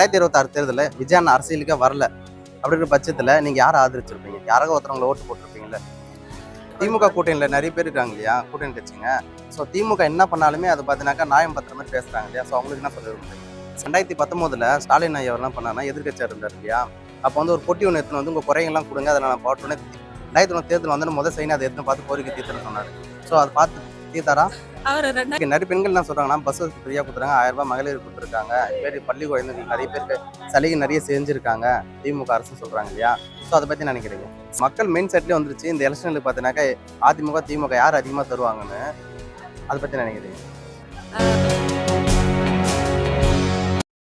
2026 தேர்தலில் விஜயன் அரசியலுக்கே வரல அப்படின்ற பட்சத்தில் நீங்கள் யாரை ஆதரிச்சிருப்பீங்க? யாராக ஒருத்தவங்களை ஓட்டு போட்டிருப்பீங்கல்ல? திமுக கூட்டணியில் நிறைய பேர் இருக்காங்க இல்லையா, கூட்டணி கட்சிங்க. ஸோ திமுக என்ன பண்ணாலுமே அதை பார்த்தீங்கன்னாக்கா நியாயம் பத்திர மாதிரி பேசுகிறாங்க இல்லையா. ஸோ அவங்களுக்கு என்ன சொல்லுவாங்க? 2019 ஸ்டாலின் ஐயா என்ன பண்ணாருன்னா எதிர்கட்சியாக இருந்தார் இல்லையா. அப்போ வந்து ஒரு பொட்டி ஒன்று எடுத்துன்னு வந்து உங்கள் குறையெல்லாம் கொடுங்க, அதை நான் பாட்டோன்னே 2021 தேர்தல் வந்து முதல் செய்யணும், அதை எடுத்துன்னு பார்த்து கோரிக்கை தீர்த்துன்னு சொன்னார். ஸோ அதை பார்த்து தீர்த்தாரா? நிறைய பெண்கள் என்ன சொல்றாங்கன்னா, பஸ் ஃப்ரீயா கொடுத்துறாங்க, 1000 ரூபாய் மகளிர் கொடுத்துருக்காங்க, பேர் பள்ளி குழந்தைகள் நிறைய பேருக்கு சலுகை நிறைய செஞ்சிருக்காங்க திமுக அரசு சொல்றாங்க இல்லையா. ஸோ அதை பத்தி நினைக்கிறீங்க? மக்கள் மெயின் செட்லேயே வந்துருச்சு. இந்த எலெக்ஷனுக்கு பார்த்தீங்கன்னாக்கா அதிமுக திமுக யார் அதிகமாக தருவாங்கன்னு, அதை பத்தி நினைக்கிறீங்க?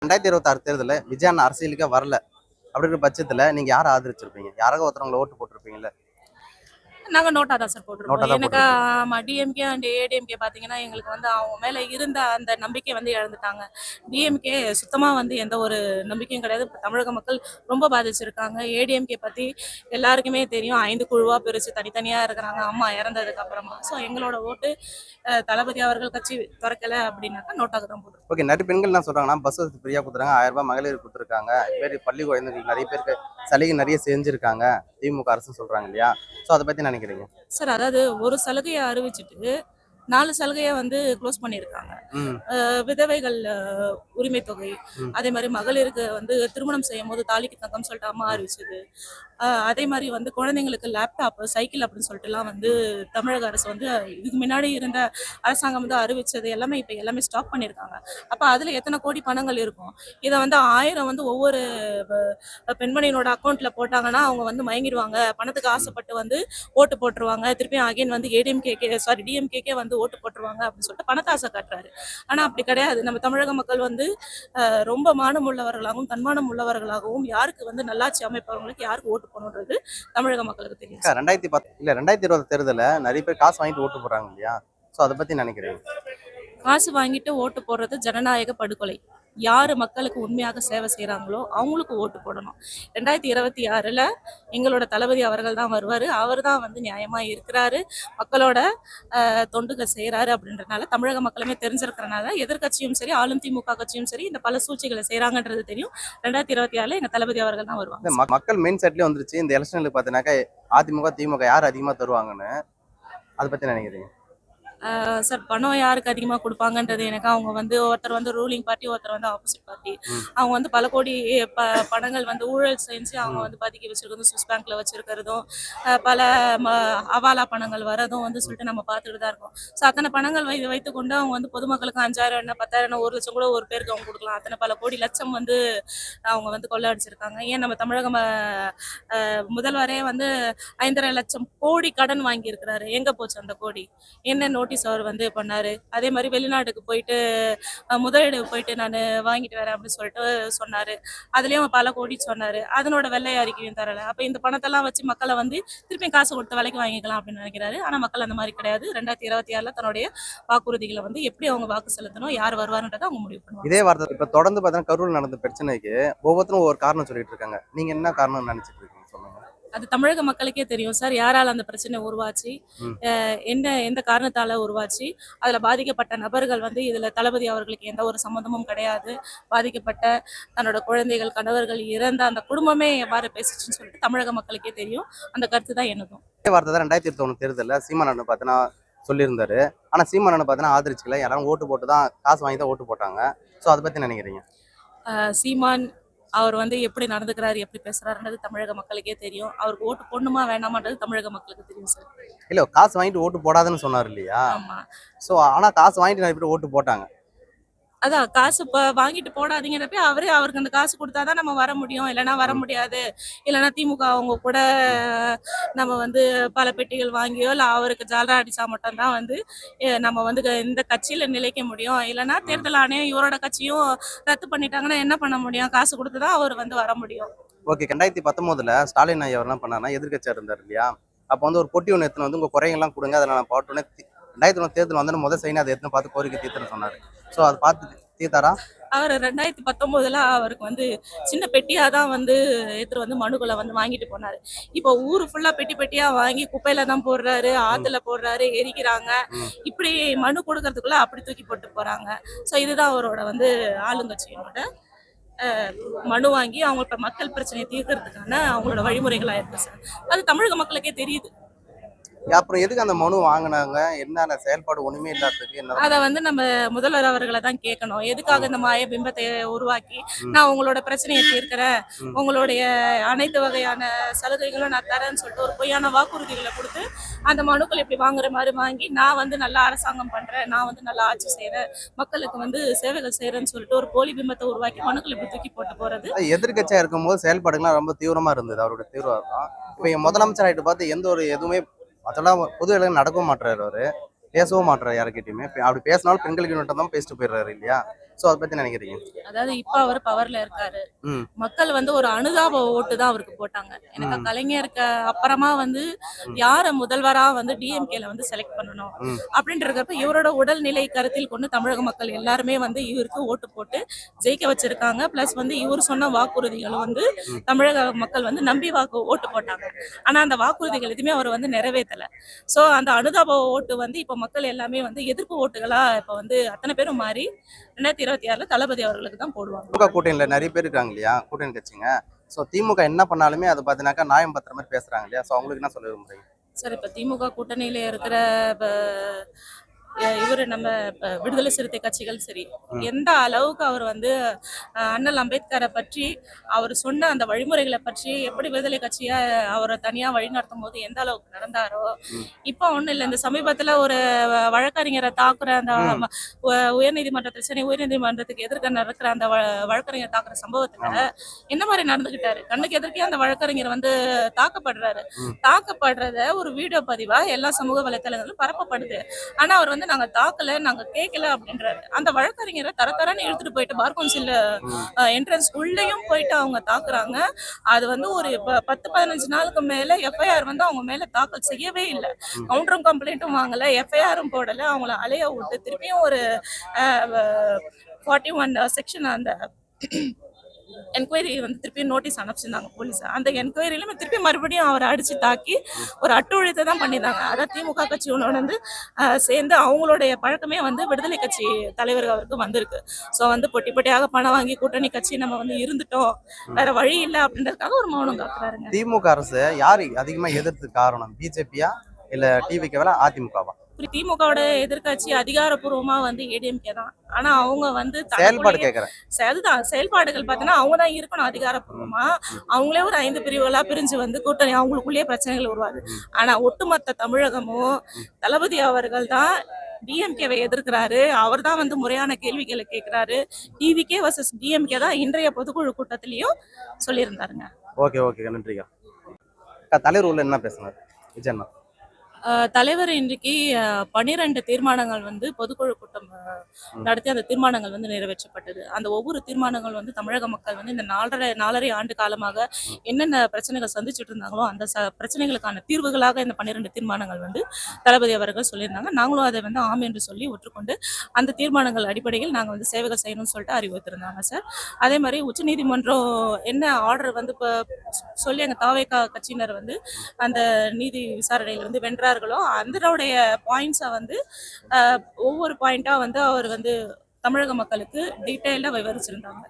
2026 தேர்தலில் விஜயன் அரசியலுக்கே வரல அப்படின்ற பட்சத்தில் நீங்க யாரை ஆதரிச்சிருப்பீங்க? யாராக ஒருத்தவங்களை ஓட்டு போட்டிருப்பீங்கல்ல? நாங்க நோட்டா தான் சார் போட்டிருக்கோம். எனக்கு ஆமா, டிஎம்கே அண்ட் ஏடிஎம்கே பாத்தீங்கன்னா எங்களுக்கு வந்து அவங்க மேல இருந்த அந்த நம்பிக்கை வந்து இழந்துட்டாங்க. டிஎம்கே சுத்தமா வந்து எந்த ஒரு நம்பிக்கையும் கிடையாது. தமிழக மக்கள் ரொம்ப பாதிச்சிருக்காங்க. ஏடிஎம்கே பத்தி எல்லாருக்குமே தெரியும். 5 குழுவா பிரிச்சு தனித்தனியா இருக்கிறாங்க அம்மா இறந்ததுக்கு அப்புறமா. ஸோ எங்களோட ஓட்டு தளபதி அவர்கள் கட்சி திறக்கல அப்படின்னாக்கா நோட்டாக்கு தான் போடுறோம். ஓகே, நிறைய பெண்கள் என்ன சொல்றாங்கன்னா, பஸ் ஃப்ரீயா கொடுத்துறாங்க, 1000 ரூபாய் மகளிர் கொடுத்துருக்காங்க, பேர் பள்ளி குழந்தைகள் நிறைய பேருக்கு சலுகை நிறைய செஞ்சிருக்காங்க திமுக அரசு சொல்றாங்க இல்லையா. ஸோ அதை பத்தி நினைக்கிறீங்க? சார், அதாவது ஒரு சலுகையை அறிவிச்சுட்டு 4 சலுகையை வந்து க்ளோஸ் பண்ணியிருக்காங்க. விதவைகள் உரிமை தொகை, அதே மாதிரி மகளிருக்கு வந்து திருமணம் செய்யும் போது தாலிக்கு தங்கம் சொல்லிட்டு அம்மா அறிவிச்சது, அதே மாதிரி வந்து குழந்தைங்களுக்கு லேப்டாப் சைக்கிள் அப்படின்னு சொல்லிட்டுலாம் வந்து தமிழக அரசு வந்து இதுக்கு முன்னாடி இருந்த அரசாங்கம் வந்து அறிவிச்சது எல்லாமே இப்போ எல்லாமே ஸ்டாப் பண்ணியிருக்காங்க. அப்போ அதில் எத்தனை கோடி பணங்கள் இருக்கும்? இதை வந்து 1000 வந்து ஒவ்வொரு பெண்மணியினோட அக்கௌண்ட்ல போட்டாங்கன்னா அவங்க வந்து மயங்கிடுவாங்க, பணத்துக்கு ஆசைப்பட்டு வந்து ஓட்டு போட்டுருவாங்க, திருப்பியும் அகைன் வந்து டிஎம்கேக்கே வந்து ஓட்டு போட்டுருவாங்க அப்படின்னு சொல்லிட்டு பணத்தாசை காட்டுறாரு. ஆனா அப்படி கிடையாது. நம்ம தமிழக மக்கள் வந்து ரொம்ப மானம் உள்ளவர்களாகவும் தன்மானம் உள்ளவர்களாகவும் யாருக்கு வந்து நல்லாட்சி அமைப்பவர்களுக்கு யாருக்கு ஓட்டு போகணுன்றது தமிழக மக்களுக்கு தெரியும். 2020 தேர்தலில் நிறைய பேர் காசு வாங்கிட்டு ஓட்டு போடுறாங்க இல்லையா. ஸோ அதை பத்தி நினைக்கிறீங்க? காசு வாங்கிட்டு ஓட்டு போடுறது ஜனநாயக படுகொலை. யாரு மக்களுக்கு உண்மையாக சேவை செய்யறாங்களோ அவங்களுக்கு ஓட்டு போடணும். 2026ல் எங்களோட தளபதி அவர்கள் தான் வருவாரு. அவர் தான் வந்து நியாயமா இருக்கிறாரு, மக்களோட தொண்டுகள் செய்யறாரு. அப்படின்றதுனால தமிழக மக்களுமே தெரிஞ்சிருக்கிறனால எதிர்கட்சியும் சரி ஆளும் திமுக கட்சியும் சரி இந்த பல சூழ்ச்சிகளை செய்யறாங்கன்றது தெரியும். 2026ல் எங்க தளபதி அவர்கள் தான் வருவாங்க. மக்கள் மெயின் செட்லேயே வந்துருச்சு. இந்த எலெக்ஷனுக்கு பார்த்தீங்கன்னாக்கா அதிமுக திமுக யார் அதிகமாக தருவாங்கன்னு, அதை பத்தி நினைக்கிறீங்க? சார், பணம் யாருக்கு அதிகமாக கொடுப்பாங்கன்றது எனக்கு அவங்க வந்து ஒருத்தர் வந்து ரூலிங் பார்ட்டி, ஒருத்தர் வந்து ஆப்போசிட் பார்ட்டி. அவங்க வந்து பல கோடி பணங்கள் வந்து ஊழல் செஞ்சு அவங்க வந்து பதுக்கி வச்சிருக்கிறதும், சுவிஸ் பேங்க்ல வச்சிருக்கிறதும், பல அவாலா பணங்கள் வரதும் வந்து சொல்லிட்டு நம்ம பார்த்துட்டு தான் இருக்கோம். ஸோ அத்தனை பணங்கள் வைத்துக்கொண்டு அவங்க வந்து பொதுமக்களுக்கு 5000 என்ன 10,000 1 லட்சம் கூட ஒரு பேருக்கு அவங்க கொடுக்கலாம். அத்தனை பல கோடி லட்சம் வந்து அவங்க வந்து கொள்ளடிச்சிருக்காங்க. ஏன் நம்ம தமிழக முதல்வரே வந்து 5,500 லட்சம் கோடி கடன் வாங்கியிருக்கிறாரு. எங்க போச்சு அந்த கோடி? என்ன நோட்டீஸ் அவர் வந்து பண்ணாரு? அதே மாதிரி வெளிநாட்டுக்கு போயிட்டு முதலீடு போயிட்டு நான் வாங்கிட்டு வரேன் அப்படின்னு சொல்லிட்டு சொன்னாரு. அதுலயும் பல கோடி சொன்னாரு. அதனோட வெள்ளை அறிக்கையும் தரல. அப்ப இந்த பணத்தெல்லாம் வச்சு மக்களை வந்து திருப்பி காசு கொடுத்த விலைக்கு வாங்கிக்கலாம் அப்படின்னு நினைக்கிறாரு. ஆனா மக்கள் அந்த மாதிரி கிடையாது. 2026ல் தன்னுடைய வாக்குறுதிகளை வந்து எப்படி அவங்க வாக்கு செலுத்தணும், யார் வருவாருன்றதை அவங்க முடிவு பண்ணுவாங்க. இதே வார்த்தை இப்ப தொடர்ந்து பார்த்தீங்கன்னா கரூர் நடந்த பிரச்சனைக்கு ஒவ்வொருத்தரும் ஒரு காரணம் சொல்லிட்டு இருக்காங்க. நீங்க என்ன காரணம் நினைச்சிட்டு இருக்கீங்க சொல்லுங்க? அது தமிழக மக்களுக்கே தெரியும் சார், யாரால அந்த பிரச்சனை உருவாச்சு, எந்த காரணத்தால உருவாச்சு, அதுல பாதிக்கப்பட்ட நபர்கள் வந்து இதுல தளபதி அவர்களுக்கு எந்த ஒரு சம்மந்தமும் கிடையாது. பாதிக்கப்பட்ட தன்னோட குழந்தைகள் கணவர்கள் இறந்த அந்த குடும்பமே எவ்வாறு பேசிச்சுன்னு சொல்லிட்டு தமிழக மக்களுக்கே தெரியும். அந்த கருத்து தான் எனக்கும். இதே வார்த்தை தான் 2021 தேர்தலில் சீமானண்ணன் பார்த்தீங்கன்னா சொல்லியிருந்தாரு. ஆனா சீமானண்ணன் பார்த்தீங்கன்னா ஆதரிச்சுக்கல, யாரும் ஓட்டு போட்டு தான் காசு வாங்கி தான் ஓட்டு போட்டாங்க. ஸோ அதை பத்தி நினைக்கிறீங்க? சீமான் அவர் வந்து எப்படி நடந்துக்கிறாரு, எப்படி பேசுறாருன்றது தமிழக மக்களுக்கே தெரியும். அவருக்கு ஓட்டு போடணுமா வேணாமான்றது தமிழக மக்களுக்கு தெரியும் சார். இல்ல, காசு வாங்கிட்டு ஓட்டு போடாதுன்னு சொன்னார் இல்லையா. ஆமா. ஸோ ஆனா காசு வாங்கிட்டு நிறைய பேர் ஓட்டு போட்டாங்க. அதான் காசு வாங்கிட்டு போடாதீங்கிறப்ப அவருக்கு அந்த காசு கொடுத்தாதான் நம்ம வர முடியும், இல்லைன்னா வர முடியாது. இல்லைன்னா திமுக அவங்க கூட நம்ம வந்து பல பெட்டிகள் வாங்கியோ இல்லை அவருக்கு ஜாலரா அடிச்சா மட்டும்தான் வந்து நம்ம வந்து இந்த கட்சியில நிலைக்க முடியும். இல்லைன்னா தேர்தல் ஆணையம் இவரோட கட்சியும் ரத்து பண்ணிட்டாங்கன்னா என்ன பண்ண முடியும்? காசு கொடுத்துதான் அவர் வந்து வர முடியும். ஓகே, 2019 ஸ்டாலின் ஐயா என்ன பண்ணாருன்னா எதிர்கட்சியா இருந்தார் இல்லையா. அப்போ வந்து ஒரு பொட்டி ஒன்று எடுத்துன்னு வந்து உங்க குறையெல்லாம் கொடுங்க, அதை நான் பாட்டோன்னே 2021 தேர்தல் வந்து முதல் செய்யணும், அதை எடுத்துன்னு பார்த்து கோரிக்கை தீர்த்துன்னு சொன்னாரு. ஸோ அதை பார்த்து தீர்த்தாரா? அவர் 2019ல் அவருக்கு வந்து சின்ன பெட்டியா தான் வந்து எடுத்துட்டு வந்து மனுக்களை வந்து வாங்கிட்டு போனாரு. இப்போ ஊரு ஃபுல்லா பெட்டி பெட்டியா வாங்கி குப்பையில தான் போடுறாரு, ஆத்துல போடுறாரு, எரிக்கிறாங்க. இப்படி மனு கொடுக்கறதுக்குள்ள அப்படி தூக்கி போட்டு போறாங்க. ஸோ இதுதான் அவரோட வந்து ஆளுங்கட்சியினோட மனு வாங்கி அவங்க இப்ப மக்கள் பிரச்சனையை தீர்க்கறதுக்கான அவங்களோட வழிமுறைகளா இருக்கு சார். அது தமிழக மக்களுக்கே தெரியுது. அப்புறம் எதுக்கு அந்த மனு வாங்குனாங்க? என்ன செயல்பாடு ஒண்ணுமே இல்லாததுக்கு என்ன? அத வந்து நம்ம முதல்வர் அவர்களை தான் கேட்கணும். எதுக்காக இந்த மாய பிம்பத்தை உருவாக்கி நான் உங்களோட பிரச்சனையை தீர்க்கிறேன், உங்களுடைய அனைத்து வகையான சலுகைகளும் நான் தரேன்னு சொல்லிட்டு ஒரு பொய்யான வாக்குறுதிகளை கொடுத்து அந்த மனுக்கள் இப்படி வாங்குற மாதிரி வாங்கி நான் வந்து நல்லா அரசாங்கம் பண்றேன், நான் வந்து நல்லா ஆட்சி செய்யறேன், மக்களுக்கு வந்து சேவைகள் செய்யறேன்னு சொல்லிட்டு ஒரு போலி பிம்பத்தை உருவாக்கி மனுக்கள் இப்படி தூக்கி போட்டு போறது. எதிர்கட்சியா இருக்கும்போது செயல்பாடுகள்லாம் ரொம்ப தீவிரமா இருந்தது, அவரோட தீவிரம். இப்ப முதலமைச்சர் ஆயிட்டு பார்த்து எந்த ஒரு எதுவுமே அதெல்லாம் பொது இடங்கள் நடக்கவும் மாட்டுறாரு, அவரு பேசவும் மாட்டுறாரு யாருக்கிட்டையுமே. அப்படி பேசினாலும் பெண்களுக்கு மட்டும் தான் பேசிட்டு போயிடுறாரு இல்லையா? சோ அதை பத்தி நினைக்கிறீங்க? அதாவது இப்ப அவர் பவர்ல இருக்காரு, ம் மக்கள் வந்து ஒரு அனுதாப ஓட்டு தான் அவருக்கு போட்டாங்க. எனக்கு கலைஞருக்கு அப்புறமா வந்து யார முதல்வரா வந்து டிஎம்கேல வந்து செலக்ட் பண்ணணும் ம் அப்படின்ட்டு இருக்கப்ப இவரோட உடல்நிலை கருத்தில் கொண்டு தமிழக மக்கள் எல்லாருமே வந்து இவருக்கு ஓட்டு போட்டு ஜெயிக்க வச்சிருக்காங்க. பிளஸ் வந்து இவர் சொன்ன வாக்குறுதிகளும் வந்து தமிழக மக்கள் வந்து நம்பி ஓட்டு போட்டாங்க. ஆனா அந்த வாக்குறுதிகள் எதுவுமே அவர் வந்து நிறைவேற்றல. சோ அந்த அனுதாப ஓட்டு வந்து இப்ப மக்கள் எல்லாமே வந்து எதிர்ப்பு ஓட்டுகளா இப்ப வந்து அத்தனை பேரும் மாறி 2026 தளபதி அவர்களுக்கு தான் போடுவாங்க. திமுக கூட்டணியில நிறைய பேர் இருக்காங்க இல்லையா, கூட்டணி கட்சிங்க. சோ திமுக என்ன பண்ணாலுமே அது பாத்தீங்கன்னாக்கா நியாயம் பத்திர மாதிரி பேசுறாங்க இல்லையா? சோ அவங்களுக்கு என்ன சொல்ல விரும்புறீங்க? சார் இப்ப திமுக கூட்டணியில இருக்கிற இவரு நம்ம விடுதலை சிறுத்தை கட்சிகள் சரி, எந்த அளவுக்கு அவர் வந்து அண்ணல் அம்பேத்கரை பற்றி அவர் சொன்ன அந்த வழிமுறைகளை பற்றி எப்படி விடுதலை கட்சியா அவரை தனியா வழிநடத்தும் போது எந்த அளவுக்கு நடந்தாரோ, இப்ப ஒண்ணும் இல்லை. இந்த சமீபத்துல ஒரு வழக்கறிஞரை தாக்குற அந்த உயர்நீதிமன்றத்தில் சென்னை உயர்நீதிமன்றத்துக்கு எதிர்க்க நடக்கிற அந்த வழக்கறிஞர் தாக்குற சம்பவத்துல என்ன மாதிரி நடந்துகிட்டாரு? கண்ணுக்கு எதிர்க்கே அந்த வழக்கறிஞர் வந்து தாக்கப்படுறாரு. தாக்கப்படுறத ஒரு வீடியோ பதிவா எல்லா சமூக வலைத்தளங்களும் பரப்பப்படுது. ஆனா அவர் வந்து நாங்க தாக்கல, நாங்க கேட்கல அப்படின்றாரு. அந்த வழக்கறிஞரை தரன்னு இழுத்துட்டு போயிட்டு பார் கவுன்சில் என்ட்ரன்ஸ் உள்ளேயும் போயிட்டு அவங்க தாக்குறாங்க. அது வந்து ஒரு 10-15 நாளுக்கு மேல எஃப்ஐஆர் வந்து அவங்க மேல தாக்கல் செய்யவே இல்லை. கவுண்டரும் கம்ப்ளைண்ட்டும் வாங்கல, எஃப்ஐஆரும் போடல. அவங்கள அலைய விட்டு திருப்பியும் ஒரு 41 செக்ஷன் அந்த என்கொயரி வந்து திருப்பி நோட்டீஸ் அனுப்பிச்சிருந்தாங்க போலீஸ். அந்த என்கொயரியிலும் திருப்பி மறுபடியும் அவரை அடிச்சு தாக்கி ஒரு அட்டுழியத்தை தான் பண்ணியிருந்தாங்க. அதான் திமுக கட்சியோட வந்து சேர்ந்து அவங்களுடைய பழக்கமே வந்து விடுதலை கட்சி தலைவர் அவருக்கு வந்திருக்கு. ஸோ வந்து பொட்டி பொட்டியாக பணம் வாங்கி கூட்டணி கட்சி நம்ம வந்து இருந்துட்டோம், வேற வழி இல்லை அப்படின்றதுக்காக ஒரு மௌனம் காக்குறாருங்க. திமுக அரசு யாரு அதிகமா எதிர்த்து காரணம்? பிஜேபியா இல்ல டிவிகேவா அதிமுகவா? திமுகவோட எதிர்கட்சி அதிகாரப்பூர்வமா வந்து ஏடிஎம்கே தான். ஆனா அவங்க வந்து செயல்பாடு கேக்குறேன். அதுதான் செயல்பாடுகள் பார்த்தீங்கன்னா அவங்க தான் இருக்கணும் அதிகாரப்பூர்வமா. அவங்களே ஒரு 5 பிரிவுகளா பிரிஞ்சு வந்து கூட்டணி அவங்களுக்குள்ளேயே பிரச்சனைகள் உருவாது. ஆனா ஒட்டுமொத்த தமிழகமும் தளபதி அவர்கள் தான் டிஎம்கேவை எதிர்க்கிறாரு. அவர் தான் வந்து முறையான கேள்விகளை கேட்கிறாரு. டிவிகே வர்சஸ் டிஎம்கே தான் இன்றைய பொதுக்குழு கூட்டத்திலையும் சொல்லியிருந்தாருங்க. ஓகே நன்றிங்க. தலைவர் உள்ள என்ன பேசுனாரு விஜயண்ணா? தலைவர் இன்றைக்கு 12 தீர்மானங்கள் வந்து பொதுக்குழு கூட்டம் நடத்தி அந்த தீர்மானங்கள் வந்து நிறைவேற்றப்பட்டது. அந்த ஒவ்வொரு தீர்மானங்கள் வந்து தமிழக மக்கள் வந்து இந்த 4.5 ஆண்டு காலமாக என்னென்ன பிரச்சனைகள் சந்திச்சுட்டு இருந்தாங்களோ அந்த பிரச்சனைகளுக்கான தீர்வுகளாக இந்த 12 தீர்மானங்கள் வந்து தளபதி அவர்கள் சொல்லியிருந்தாங்க. நாங்களும் அதை வந்து ஆம் என்று சொல்லி ஒற்றுக்கொண்டு அந்த தீர்மானங்கள் அடிப்படையில் நாங்கள் வந்து சேவைகள் செய்யணும்னு சொல்லிட்டு அறிவித்திருந்தாங்க சார். அதே மாதிரி உச்சநீதிமன்றம் என்ன ஆர்டர் வந்து இப்போ சொல்லி எங்கள் தாவேகா கட்சியினர் வந்து அந்த நீதி விசாரணையில் வந்து வென்றார்களோ அதனுடைய பாயிண்ட்ஸை வந்து ஒவ்வொரு பாயிண்டா வந்து அவர் வந்து தமிழக மக்களுக்கு டீட்டெயிலாக விவரிச்சிருந்தாங்க.